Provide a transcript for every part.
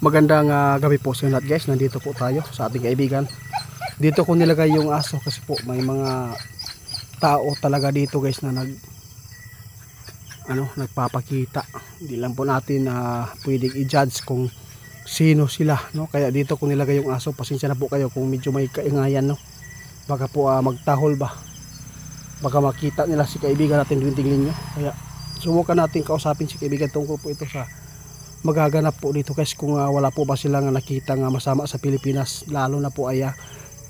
Magandang gabi po sa lahat guys. Nandito po tayo sa ating kaibigan. Dito ko nilagay yung aso kasi po may mga tao talaga dito guys na nagpapakita. Hindi lang po natin pwedeng i-judge kung sino sila, no? Kaya dito ko nilagay yung aso. Pasensya na po kayo kung medyo may kaingayan, no? Baka po magtahol ba. Baka makita nila si kaibigan natin tingin nyo. Kaya subukan natin kausapin si kaibigan tungkol po ito sa magaganap po dito guys, kung wala po ba silang nakita nga masama sa Pilipinas, lalo na po ay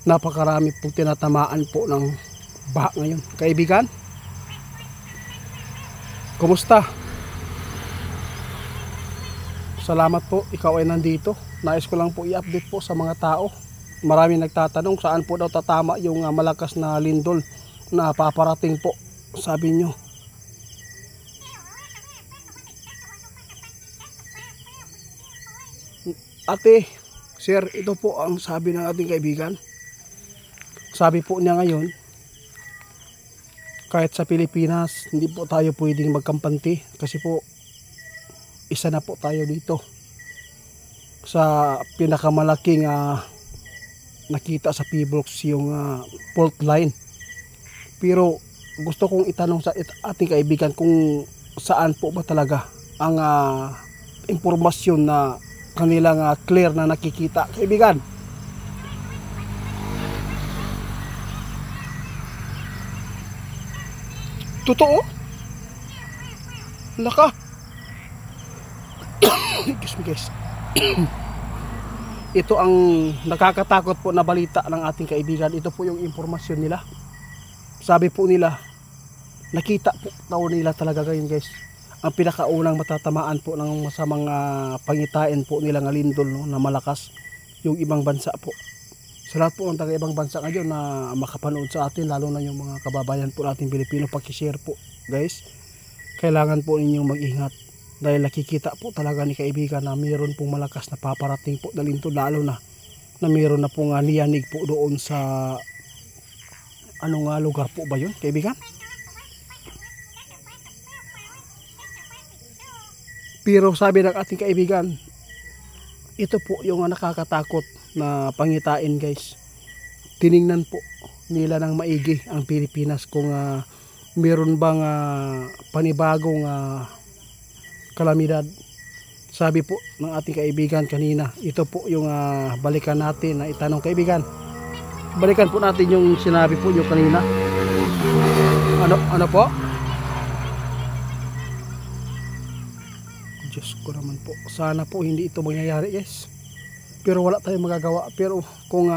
napakarami pong tinatamaan po ng baha ngayon. Kaibigan, kumusta? Salamat po, ikaw ay nandito. Nais ko lang po i-update po sa mga tao. Maraming nagtatanong saan po daw tatama yung malakas na lindol na paparating po, sabi nyo. Ate, sir, ito po ang sabi ng ating kaibigan. Sabi po niya ngayon, kahit sa Pilipinas, hindi po tayo pwedeng magkampante kasi po, isa na po tayo dito sa pinakamalaking nakita sa P-Blocks, yung fault line. Pero gusto kong itanong sa ating kaibigan kung saan po ba talaga ang impormasyon na kanilang clear na nakikita, kaibigan. Totoo? Laka. Excuse me guys. Ito ang nakakatakot po na balita ng ating kaibigan. Ito po yung impormasyon nila. Sabi po nila, nakita po daw nila talaga ngayon guys, ang pinakaunang matatamaan po ng sa mga pangitain po nilang lindol, no, na malakas yung ibang bansa po. Sa lahat po ng taga ibang bansa ngayon na makapanood sa atin, lalo na yung mga kababayan po natin Pilipino, pakishare po guys. Kailangan po ninyong mag-ingat dahil nakikita po talaga ni kaibigan na mayroon pong malakas na paparating po na lindol, lalo na mayroon na pong niyanig po doon sa anong lugar po ba yun, kaibigan? Pero sabi ng ating kaibigan, ito po yung nakakatakot na pangitain guys. Tiningnan po nila ng maigi ang Pilipinas kung meron bang panibagong kalamidad. Sabi po ng ating kaibigan kanina, ito po yung balikan natin na itanong kaibigan. Balikan po natin yung sinabi po nyo kanina. Ano po? Diyos ko naman po, sana po hindi ito mangyayari guys, pero wala tayong magagawa. Pero kung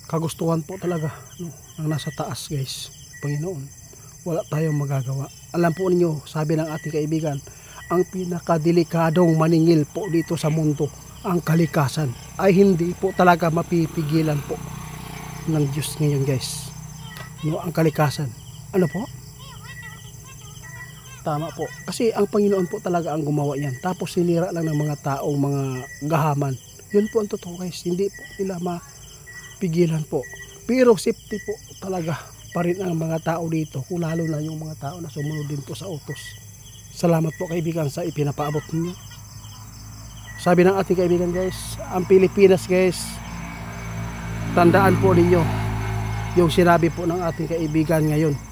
kagustuhan po talaga, no, ang nasa taas guys, Panginoon, wala tayong magagawa. Alam po ninyo, sabi ng ating kaibigan, ang pinakadelikadong maningil po dito sa mundo, ang kalikasan, ay hindi po talaga mapipigilan po ng Diyos ngayon guys, no, ang kalikasan. Ano po? Tama po. Kasi ang Panginoon po talaga ang gumawa yan. Tapos sinira lang ng mga taong mga gahaman. Yun po ang totoo guys. Hindi po nila mapigilan po. Pero safety po talaga pa rin ang mga tao dito. Kung lalo na yung mga tao na sumunod din po sa utos. Salamat po kaibigan sa ipinapaabot ninyo. Sabi ng ating kaibigan guys, ang Pilipinas guys, tandaan po ninyo yung sinabi po ng ating kaibigan ngayon.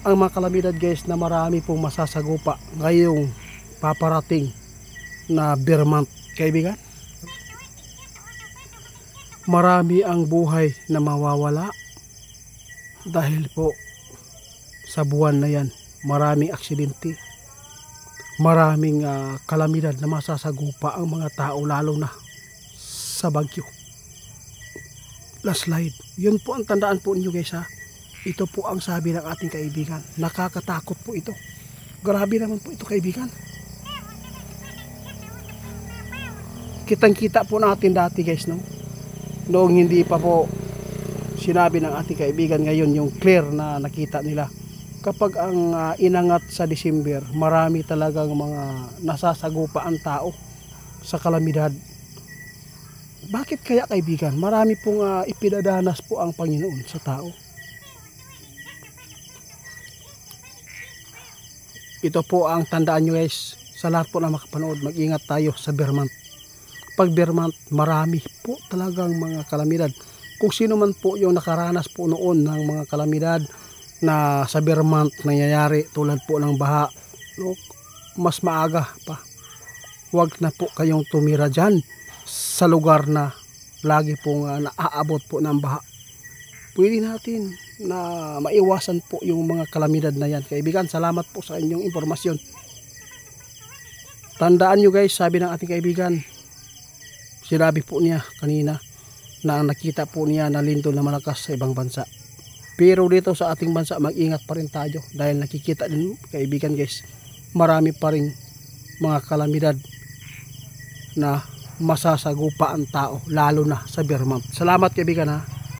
Ang mga kalamidad guys na marami pong masasagupa ngayong paparating na bear month, kaibigan. Marami ang buhay na mawawala dahil po sa buwan na yan. Maraming aksidente, maraming kalamidad na masasagupa ang mga tao, lalo na sa bagyo, landslide. Yun po ang tandaan po ninyo guys ha. Ito po ang sabi ng ating kaibigan. Nakakatakot po ito. Grabe naman po ito kaibigan. Kitang-kita po natin dati guys, no? Noong hindi pa po sinabi ng ating kaibigan, ngayon yung clear na nakita nila. Kapag ang inangat sa December, marami talagang mga nasasagupa ang tao sa kalamidad. Bakit kaya kaibigan? Marami pong ipinadanas po ang Panginoon sa tao. Ito po ang tandaan nyo guys, sa lahat po na makapanood, mag-ingat tayo sa Vermont. Pag Vermont, marami po talagang mga kalamidad. Kung sino man po yung nakaranas po noon ng mga kalamidad na sa Vermont nangyayari tulad po ng baha, no, mas maaga pa. Huwag na po kayong tumira dyan sa lugar na lagi pong naaabot po ng baha. Pwede natin na maiwasan po yung mga kalamidad na yan. Kaibigan, salamat po sa inyong impormasyon. Tandaan nyo guys, sabi ng ating kaibigan, sinabi po niya kanina na nakita po niya na lindol na malakas sa ibang bansa. Pero dito sa ating bansa, mag-ingat pa rin tayo dahil nakikita din kaibigan guys, marami pa rin mga kalamidad na masasagupa ang tao, lalo na sa Vermont. Salamat kaibigan ha.